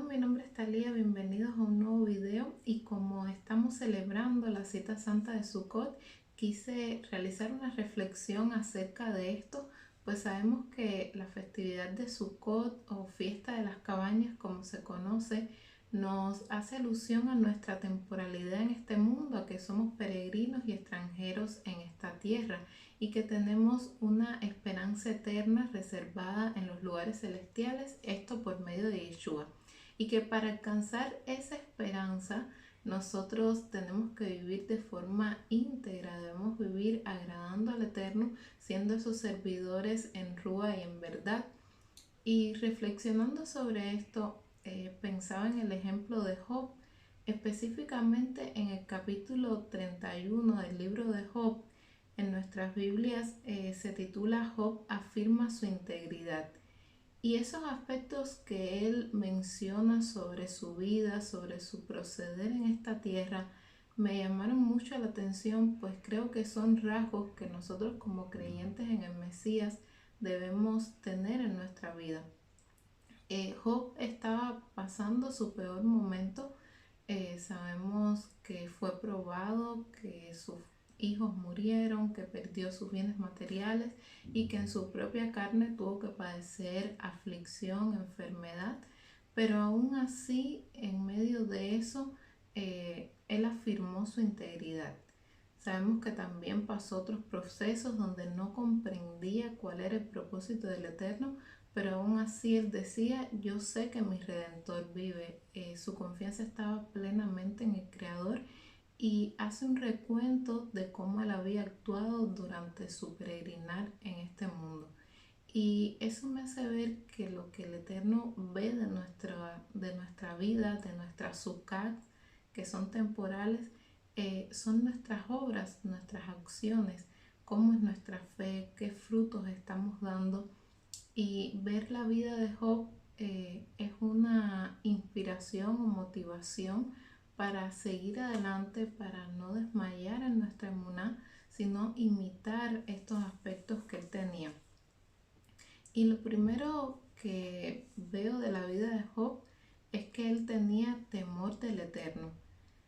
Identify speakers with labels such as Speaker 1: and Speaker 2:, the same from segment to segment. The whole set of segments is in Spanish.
Speaker 1: mi nombre es Talía, bienvenidos a un nuevo video y como estamos celebrando la cita santa de Sukkot, quise realizar una reflexión acerca de esto, pues sabemos que la festividad de Sukkot o fiesta de las cabañas como se conoce, nos hace alusión a nuestra temporalidad en este mundo, a que somos peregrinos y extranjeros en esta tierra y que tenemos una esperanza eterna reservada en los lugares celestiales, esto por medio de Yeshua. Y que para alcanzar esa esperanza nosotros tenemos que vivir de forma íntegra, debemos vivir agradando al Eterno, siendo esos servidores en rúa y en verdad. Y reflexionando sobre esto, pensaba en el ejemplo de Job, específicamente en el capítulo 31 del libro de Job. En nuestras Biblias se titula Job afirma su integridad. Y esos aspectos que él menciona sobre su vida, sobre su proceder en esta tierra, me llamaron mucho la atención, pues creo que son rasgos que nosotros como creyentes en el Mesías debemos tener en nuestra vida. Job estaba pasando su peor momento. Sabemos que fue probado, que sus hijos murieron, que perdió sus bienes materiales y que en su propia carne tuvo que padecer aflicción, enfermedad. Pero aún así, en medio de eso, él afirmó su integridad. Sabemos que también pasó otros procesos donde no comprendía cuál era el propósito del Eterno, pero aún así él decía, yo sé que mi Redentor vive. Su confianza estaba plenamente en el Creador y hace un recuento de cómo él había actuado durante su peregrinar en este mundo. Y eso me hace ver que lo que el Eterno ve de nuestra vida, de nuestras sukkot, que son temporales, son nuestras obras, nuestras acciones, cómo es nuestra fe, qué frutos estamos dando. Y ver la vida de Job es una inspiración o motivación para seguir adelante, para no desmayar en nuestra emuná, sino imitar estos aspectos que él tenía. Y lo primero que veo de la vida de Job es que él tenía temor del Eterno.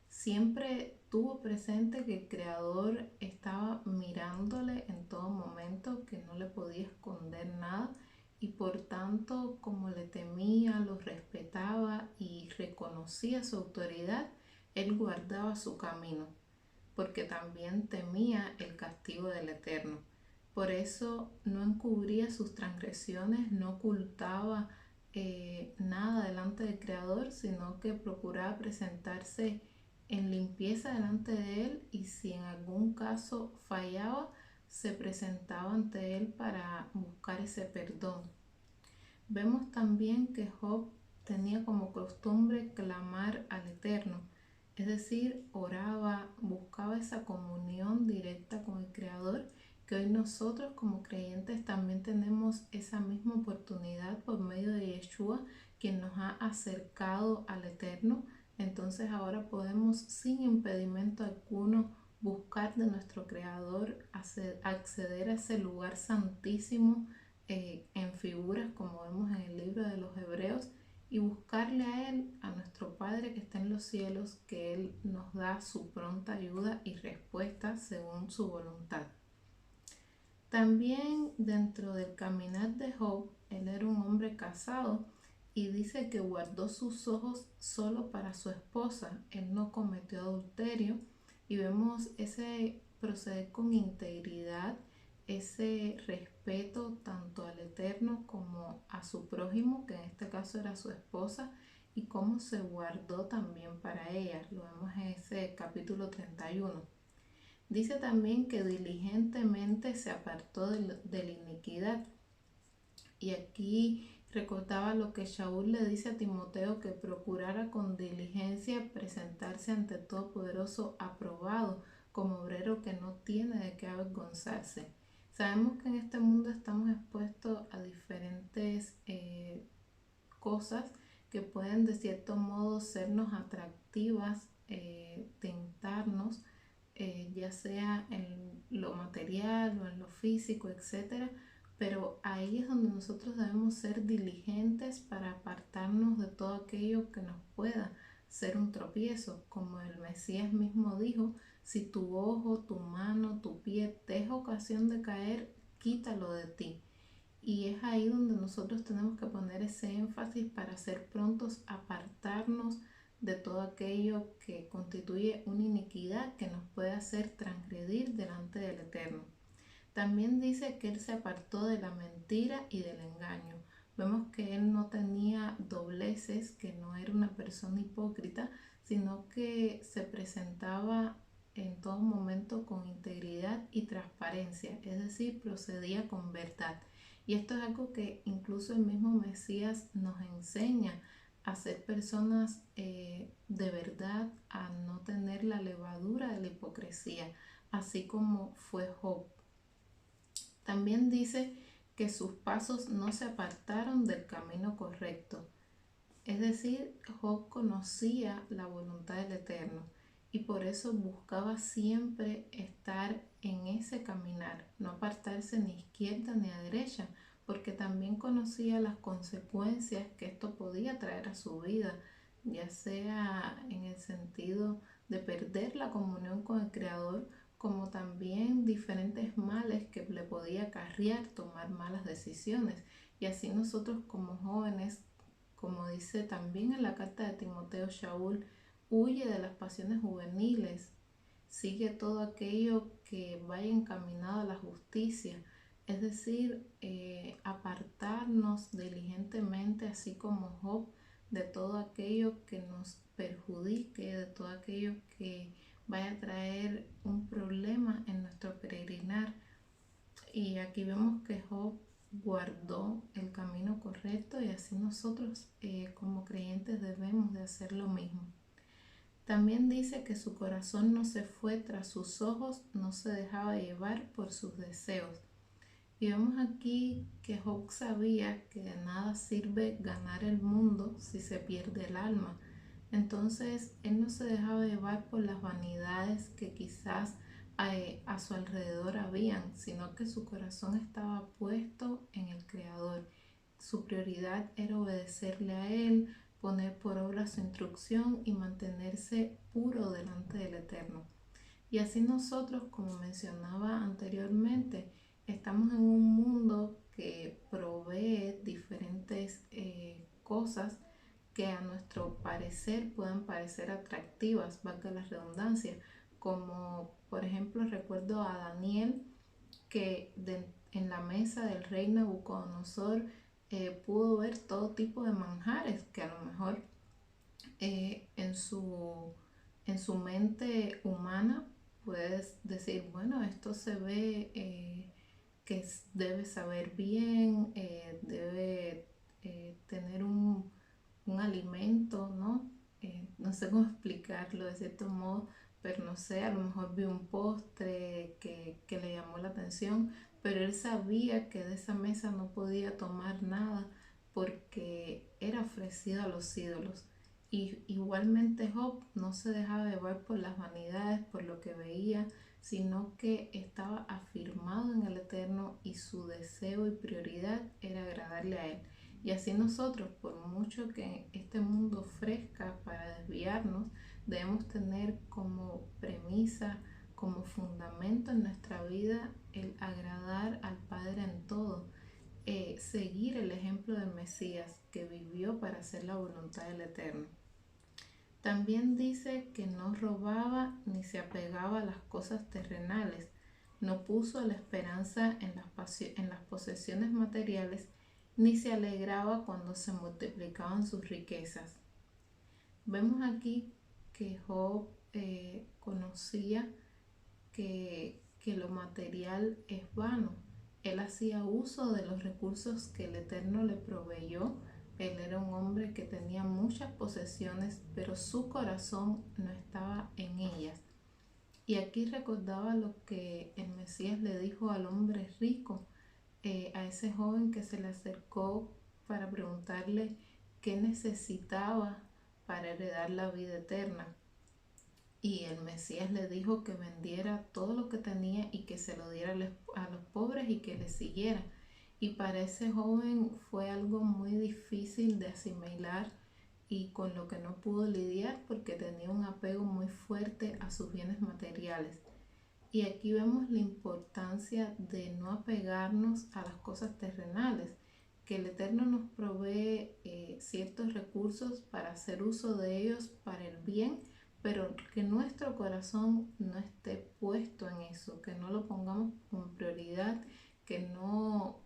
Speaker 1: Siempre tuvo presente que el Creador estaba mirándole en todo momento, que no le podía esconder nada y por tanto, como le temía, lo respetaba y reconocía su autoridad, él guardaba su camino, porque también temía el castigo del Eterno. Por eso no encubría sus transgresiones, no ocultaba nada delante del Creador, sino que procuraba presentarse en limpieza delante de Él y si en algún caso fallaba, se presentaba ante Él para buscar ese perdón. Vemos también que Job tenía como costumbre clamar al Eterno, es decir, oraba, buscaba esa comunión directa con el Creador, que hoy nosotros como creyentes también tenemos esa misma oportunidad por medio de Yeshua, quien nos ha acercado al Eterno. Entonces ahora podemos sin impedimento alguno buscar de nuestro Creador, acceder a ese lugar santísimo en figuras como vemos en el libro de los Hebreos y buscarle a Él, a nuestro Padre que está en los cielos, que Él nos da su pronta ayuda y respuesta según su voluntad. También dentro del caminar de Job, él era un hombre casado y dice que guardó sus ojos solo para su esposa, él no cometió adulterio y vemos ese proceder con integridad, ese respeto tanto al Eterno como a su prójimo, que en este caso era su esposa, y cómo se guardó también para ella. Lo vemos en ese capítulo 31. Dice también que diligentemente se apartó de la iniquidad. Y aquí recordaba lo que Shaul le dice a Timoteo, que procurara con diligencia presentarse ante el Todopoderoso aprobado, como obrero que no tiene de qué avergonzarse. Sabemos que en este mundo estamos expuestos a diferentes cosas que pueden de cierto modo sernos atractivas, tentarnos, ya sea en lo material o en lo físico, etcétera, pero ahí es donde nosotros debemos ser diligentes para apartarnos de todo aquello que nos pueda ser un tropiezo. Como el Mesías mismo dijo, si tu ojo, tu mano, tu pie te es ocasión de caer, quítalo de ti. Y es ahí donde nosotros tenemos que poner ese énfasis para ser prontos a apartarnos de todo aquello que constituye una iniquidad que nos puede hacer transgredir delante del Eterno. También dice que él se apartó de la mentira y del engaño. Vemos que él no tenía dobleces, que no era una persona hipócrita, sino que se presentaba en todo momento con integridad y transparencia, es decir, procedía con verdad. Y esto es algo que incluso el mismo Mesías nos enseña a ser personas de verdad, a no tener la levadura de la hipocresía, así como fue Job. También dice que sus pasos no se apartaron del camino correcto. Es decir, Job conocía la voluntad del Eterno y por eso buscaba siempre estar en ese caminar, no apartarse ni a izquierda ni a derecha, porque también conocía las consecuencias que esto podía traer a su vida, ya sea en el sentido de perder la comunión con el Creador, como también diferentes males que le podía acarrear tomar malas decisiones. Y así nosotros como jóvenes, como dice también en la carta de Timoteo, Shaul huye de las pasiones juveniles, sigue todo aquello que vaya encaminado a la justicia, es decir, apartarnos diligentemente, así como Job, de todo aquello que nos perjudique, de todo aquello que vaya a traer un problema en nuestro peregrinar. Y aquí vemos que Job guardó el camino correcto y así nosotros como creyentes debemos de hacer lo mismo. También dice que su corazón no se fue tras sus ojos, no se dejaba llevar por sus deseos. Y vemos aquí que Job sabía que de nada sirve ganar el mundo si se pierde el alma. Entonces él no se dejaba llevar por las vanidades que quizás a su alrededor habían, sino que su corazón estaba puesto en el Creador. Su prioridad era obedecerle a Él, poner por obra su instrucción y mantenerse puro delante del Eterno. Y así nosotros, como mencionaba anteriormente, estamos en un mundo que provee diferentes cosas que a nuestro parecer puedan parecer atractivas, valga la redundancia, como por ejemplo recuerdo a Daniel que en la mesa del rey Nabucodonosor pudo ver todo tipo de manjares que a lo mejor eh, en, su, en su mente humana puedes decir, bueno, esto se ve que debe saber bien, debe tener un alimento, ¿no? No sé cómo explicarlo de cierto modo, pero no sé, a lo mejor vi un postre que le llamó la atención, pero él sabía que de esa mesa no podía tomar nada porque era ofrecido a los ídolos. Y igualmente Job no se dejaba llevar por las vanidades, por lo que veía, sino que estaba afirmado en el Eterno y su deseo y prioridad era agradarle a Él. Y así nosotros, por mucho que este mundo ofrezca para desviarnos, debemos tener como premisa, como fundamento en nuestra vida el agradar al Padre en todo, seguir el ejemplo del Mesías que vivió para hacer la voluntad del Eterno. También dice que no robaba ni se apegaba a las cosas terrenales, no puso la esperanza en las posesiones materiales, ni se alegraba cuando se multiplicaban sus riquezas. Vemos aquí que Job conocía que lo material es vano. Él hacía uso de los recursos que el Eterno le proveyó. Él era un hombre que tenía muchas posesiones, pero su corazón no estaba en ellas. Y aquí recordaba lo que el Mesías le dijo al hombre rico, a ese joven que se le acercó para preguntarle qué necesitaba para heredar la vida eterna. Y el Mesías le dijo que vendiera todo lo que tenía y que se lo diera a los pobres y que le siguiera. y para ese joven fue algo muy difícil de asimilar y con lo que no pudo lidiar porque tenía un apego muy fuerte a sus bienes materiales. Y aquí vemos la importancia de no apegarnos a las cosas terrenales, que el Eterno nos provee ciertos recursos para hacer uso de ellos para el bien, pero que nuestro corazón no esté puesto en eso, que no lo pongamos como prioridad, que no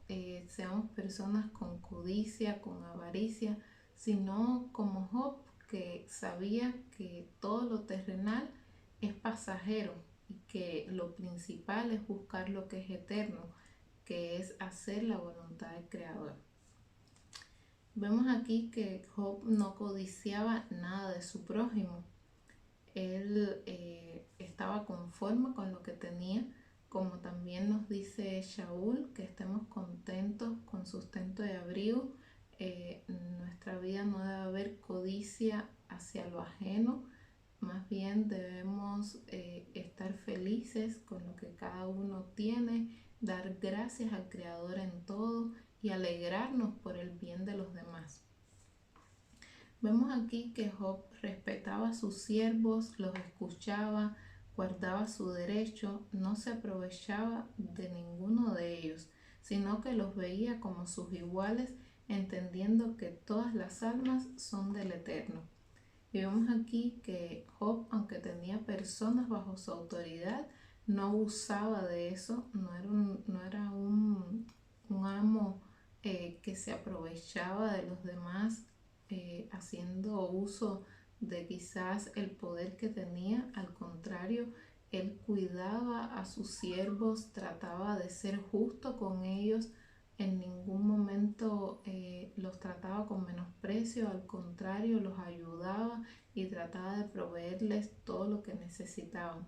Speaker 1: seamos personas con codicia, con avaricia, sino como Job, que sabía que todo lo terrenal es pasajero y que lo principal es buscar lo que es eterno, que es hacer la voluntad del Creador. Vemos aquí que Job no codiciaba nada de su prójimo. Él estaba conforme con lo que tenía, como también nos dice Shaul, que estemos contentos con sustento de abrigo. En nuestra vida no debe haber codicia hacia lo ajeno, más bien debemos estar felices con lo que cada uno tiene, dar gracias al Creador en todo y alegrarnos por el bien de los demás. Vemos aquí que Job respetaba a sus siervos, los escuchaba, guardaba su derecho, no se aprovechaba de ninguno de ellos, sino que los veía como sus iguales, entendiendo que todas las almas son del Eterno. Y vemos aquí que Job, aunque tenía personas bajo su autoridad, no abusaba de eso, no era un amo que se aprovechaba de los demás haciendo uso de quizás el poder que tenía. Al contrario, él cuidaba a sus siervos, trataba de ser justo con ellos, en ningún momento los trataba con menosprecio, al contrario, los ayudaba y trataba de proveerles todo lo que necesitaban.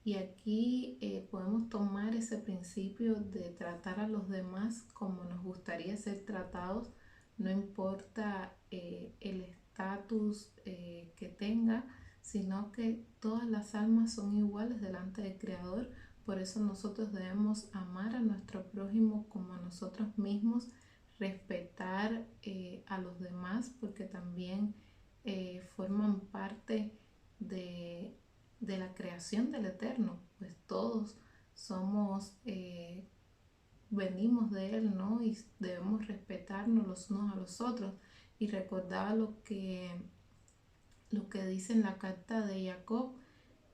Speaker 1: Y aquí podemos tomar ese principio de tratar a los demás como nos gustaría ser tratados, no importa el estatus que tenga, sino que todas las almas son iguales delante del Creador. Por eso nosotros debemos amar a nuestro prójimo como a nosotros mismos, respetar a los demás, porque también forman parte de la creación del Eterno, pues todos somos, venimos de Él, ¿no? Y debemos respetarnos los unos a los otros y recordar lo que dice en la carta de Jacob,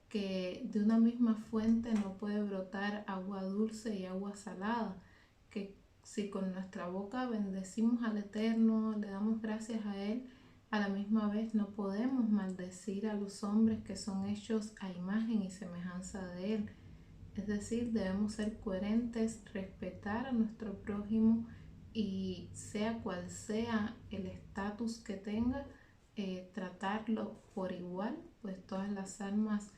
Speaker 1: que de una misma fuente no puede brotar agua dulce y agua salada, que si con nuestra boca bendecimos al Eterno, le damos gracias a Él, a la misma vez no podemos maldecir a los hombres que son hechos a imagen y semejanza de Él. Es decir, debemos ser coherentes, respetar a nuestro prójimo y sea cual sea el estatus que tenga, tratarlo por igual, pues todas las almas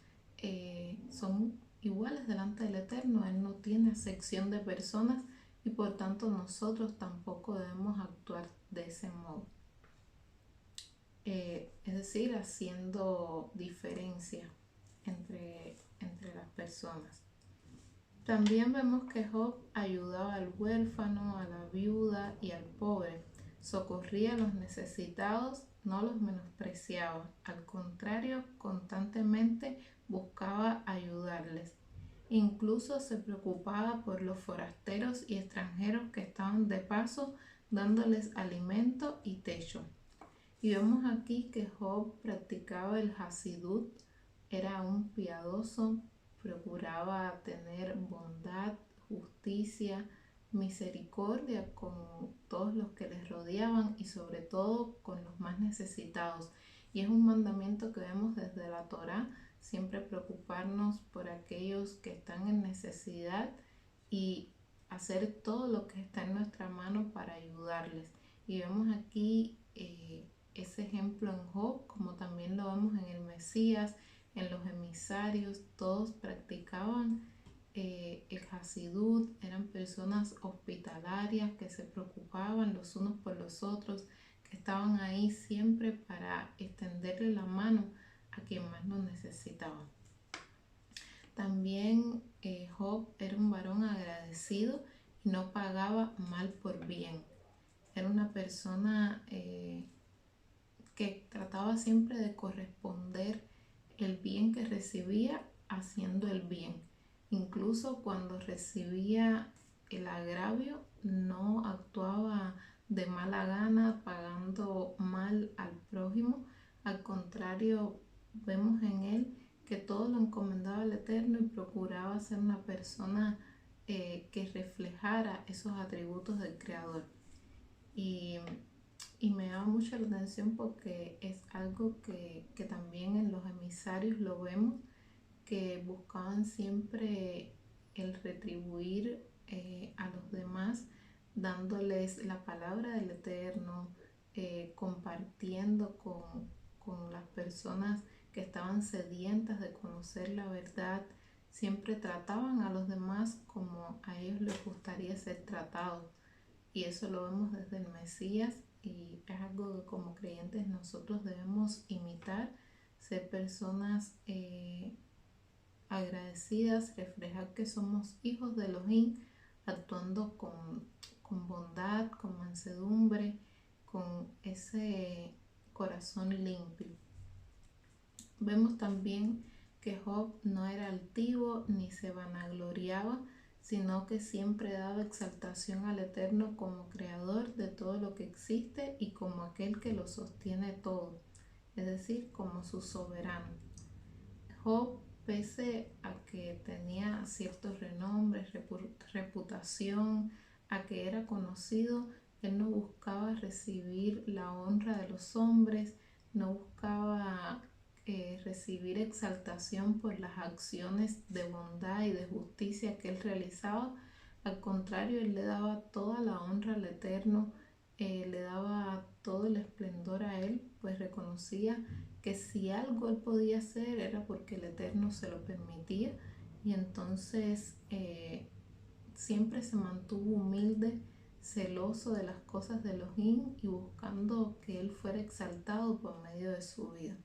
Speaker 1: son iguales delante del Eterno. Él no tiene acepción de personas y por tanto nosotros tampoco debemos actuar de ese modo. Es decir, haciendo diferencia entre las personas. También vemos que Job ayudaba al huérfano, a la viuda y al pobre. Socorría a los necesitados, no los menospreciaba. Al contrario, constantemente buscaba ayudarles. Incluso se preocupaba por los forasteros y extranjeros que estaban de paso, dándoles alimento y techo. Y vemos aquí que Job practicaba el Hasidut, era un piadoso, procuraba tener bondad, justicia, misericordia con todos los que les rodeaban y sobre todo con los más necesitados. Y es un mandamiento que vemos desde la Torá, siempre preocuparnos por aquellos que están en necesidad y hacer todo lo que está en nuestra mano para ayudarles. Y vemos aquí ese ejemplo en Job, como también lo vemos en el Mesías, en los emisarios. Todos practicaban el Hasidut, eran personas hospitalarias que se preocupaban los unos por los otros, que estaban ahí siempre para extenderle la mano a quien más lo necesitaba. También Job era un varón agradecido no pagaba mal por bien. Era una persona que trataba siempre de corresponder el bien que recibía haciendo el bien. Incluso cuando recibía el agravio, no actuaba de mala gana pagando mal al prójimo. Al contrario, vemos en él que todo lo encomendaba al Eterno y procuraba ser una persona que reflejara esos atributos del Creador. Y y me llama mucho la atención porque es algo que también en los emisarios lo vemos, que buscaban siempre el retribuir a los demás, dándoles la palabra del Eterno, compartiendo con las personas que estaban sedientas de conocer la verdad. Siempre trataban a los demás como a ellos les gustaría ser tratados. Y eso lo vemos desde el Mesías y es algo que como creyentes nosotros debemos imitar, ser personas agradecidas, reflejar que somos hijos de Elohim, actuando con bondad, con mansedumbre, con ese corazón limpio. Vemos también que Job no era altivo ni se vanagloriaba, sino que siempre daba exaltación al Eterno como creador de todo lo que existe y como aquel que lo sostiene todo, es decir, como su soberano. Job, pese a que tenía cierto renombre, reputación, a que era conocido, él no buscaba recibir la honra de los hombres, no buscaba recibir exaltación por las acciones de bondad y de justicia que él realizaba. Al contrario, él le daba toda la honra al Eterno, le daba todo el esplendor a él, pues reconocía que si algo él podía hacer era porque el Eterno se lo permitía, y entonces siempre se mantuvo humilde, celoso de las cosas de Elohim y buscando que él fuera exaltado por medio de su vida.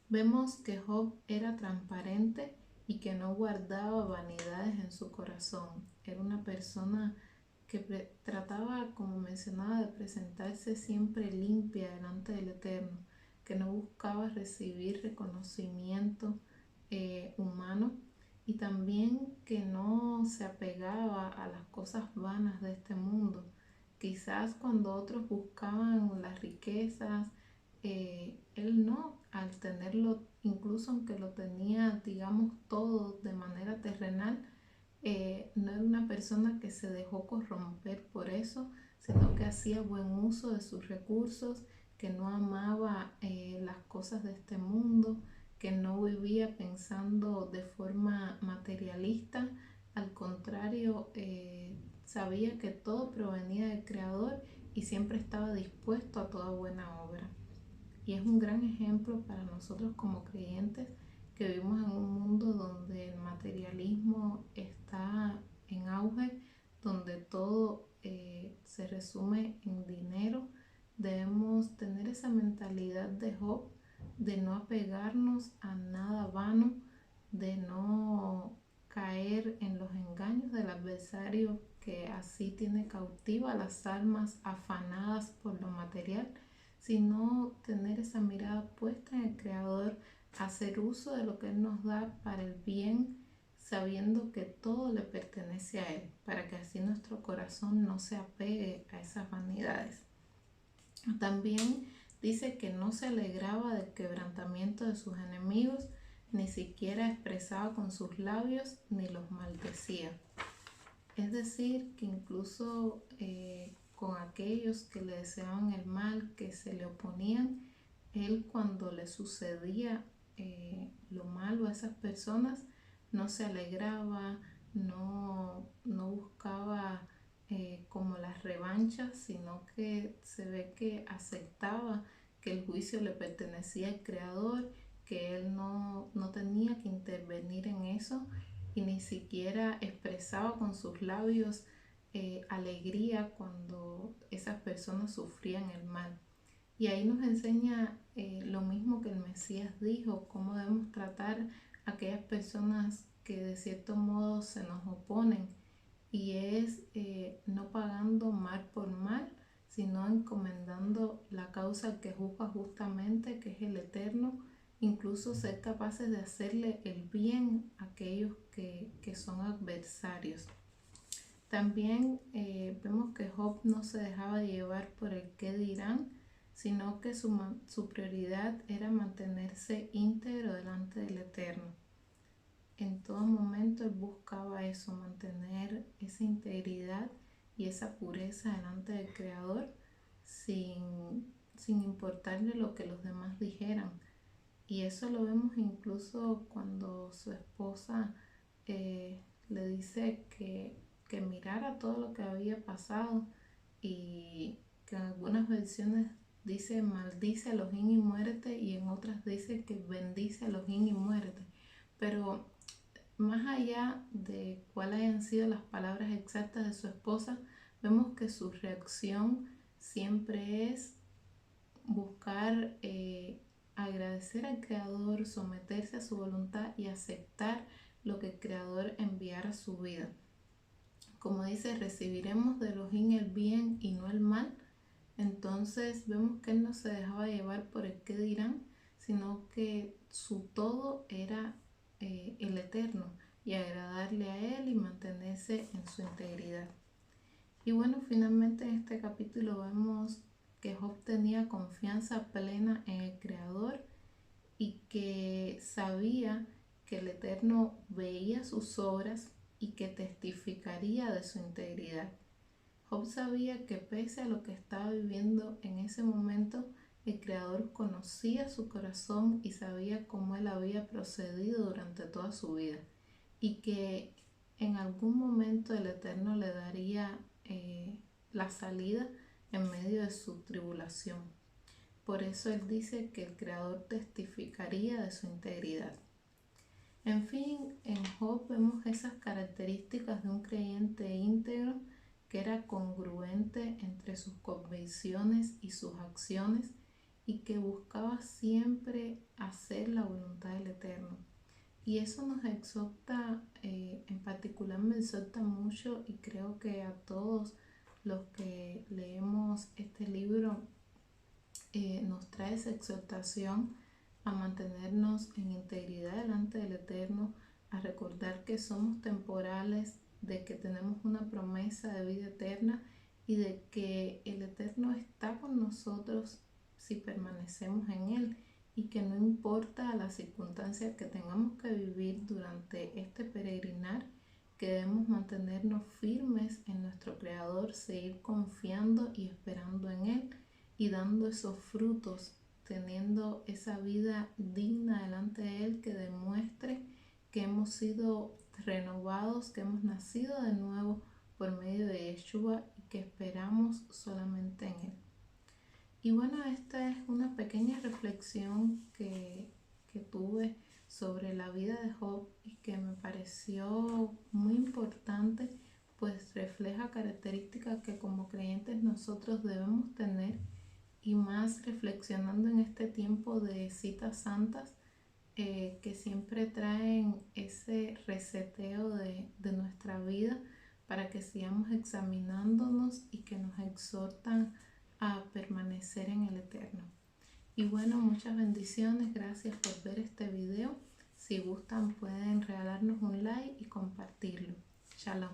Speaker 1: Vemos que Job era transparente y que no guardaba vanidades en su corazón. Era una persona que trataba, como mencionaba, de presentarse siempre limpia delante del Eterno, que no buscaba recibir reconocimiento humano, y también que no se apegaba a las cosas vanas de este mundo. Quizás cuando otros buscaban las riquezas, él no, al tenerlo, incluso aunque lo tenía, digamos, todo de manera terrenal, no era una persona que se dejó corromper por eso, sino que hacía buen uso de sus recursos, que no amaba las cosas de este mundo, que no vivía pensando de forma materialista. Al contrario, sabía que todo provenía del Creador y siempre estaba dispuesto a toda buena obra. Y es un gran ejemplo para nosotros como creyentes, que vivimos en un mundo donde el materialismo está en auge, donde todo se resume en dinero. Debemos tener esa mentalidad de Job, de no apegarnos a nada vano, de no caer en los engaños del adversario, que así tiene cautiva las almas afanadas por lo material, sino tener esa mirada puesta en el Creador, hacer uso de lo que Él nos da para el bien, sabiendo que todo le pertenece a Él, para que así nuestro corazón no se apegue a esas vanidades. También dice que no se alegraba del quebrantamiento de sus enemigos, ni siquiera expresaba con sus labios, ni los maldecía. Es decir, que incluso con aquellos que le deseaban el mal, que se le oponían, él, cuando le sucedía lo malo a esas personas, no se alegraba, no buscaba como las revanchas, sino que se ve que aceptaba que el juicio le pertenecía al Creador, que él no tenía que intervenir en eso, y ni siquiera expresaba con sus labios alegría cuando esas personas sufrían el mal. Y ahí nos enseña lo mismo que el Mesías dijo, cómo debemos tratar a aquellas personas que de cierto modo se nos oponen, y es no pagando mal por mal, sino encomendando la causa que juzga justamente, que es el Eterno, incluso ser capaces de hacerle el bien a aquellos que son adversarios. También vemos que Job no se dejaba llevar por el qué dirán, sino que su prioridad era mantenerse íntegro delante del Eterno. En todo momento él buscaba eso, mantener esa integridad y esa pureza delante del Creador sin importarle lo que los demás dijeran. Y eso lo vemos incluso cuando su esposa le dice que mirara todo lo que había pasado, y que en algunas versiones dice maldice a Elohim y muérete, y en otras dice que bendice a Elohim y muérete. Pero más allá de cuáles hayan sido las palabras exactas de su esposa, vemos que su reacción siempre es buscar agradecer al Creador, someterse a su voluntad y aceptar lo que el Creador enviara a su vida. Como dice, recibiremos de Elohim el bien y no el mal. Entonces vemos que él no se dejaba llevar por el qué dirán, sino que su todo era el Eterno, y agradarle a él y mantenerse en su integridad. Y bueno, finalmente en este capítulo vemos que Job tenía confianza plena en el Creador y que sabía que el Eterno veía sus obras y que testificaría de su integridad. Job sabía que pese a lo que estaba viviendo en ese momento, el Creador conocía su corazón y sabía cómo él había procedido durante toda su vida, y que en algún momento el Eterno le daría la salida en medio de su tribulación. Por eso él dice que el Creador testificaría de su integridad. En fin, en Job vemos esas características de un creyente íntegro, que era congruente entre sus convicciones y sus acciones, y que buscaba siempre hacer la voluntad del Eterno. Y eso nos exhorta, en particular me exhorta mucho, y creo que a todos los que leemos este libro nos trae esa exhortación a mantenernos en integridad delante del Eterno, a recordar que somos temporales, de que tenemos una promesa de vida eterna y de que el Eterno está con nosotros si permanecemos en Él, y que no importa las circunstancias que tengamos que vivir durante este peregrinar, que debemos mantenernos firmes en nuestro Creador, seguir confiando y esperando en Él y dando esos frutos, teniendo esa vida digna delante de Él que demuestre que hemos sido renovados, que hemos nacido de nuevo por medio de Yeshua y que esperamos solamente en Él. Y bueno, esta es una pequeña reflexión que tuve sobre la vida de Job y que me pareció muy importante, pues refleja características que como creyentes nosotros debemos tener, y más reflexionando en este tiempo de citas santas que siempre traen ese reseteo de nuestra vida, para que sigamos examinándonos y que nos exhortan a permanecer en el Eterno. Y bueno, muchas bendiciones, gracias por ver este video. Si gustan pueden regalarnos un like y compartirlo. Shalom.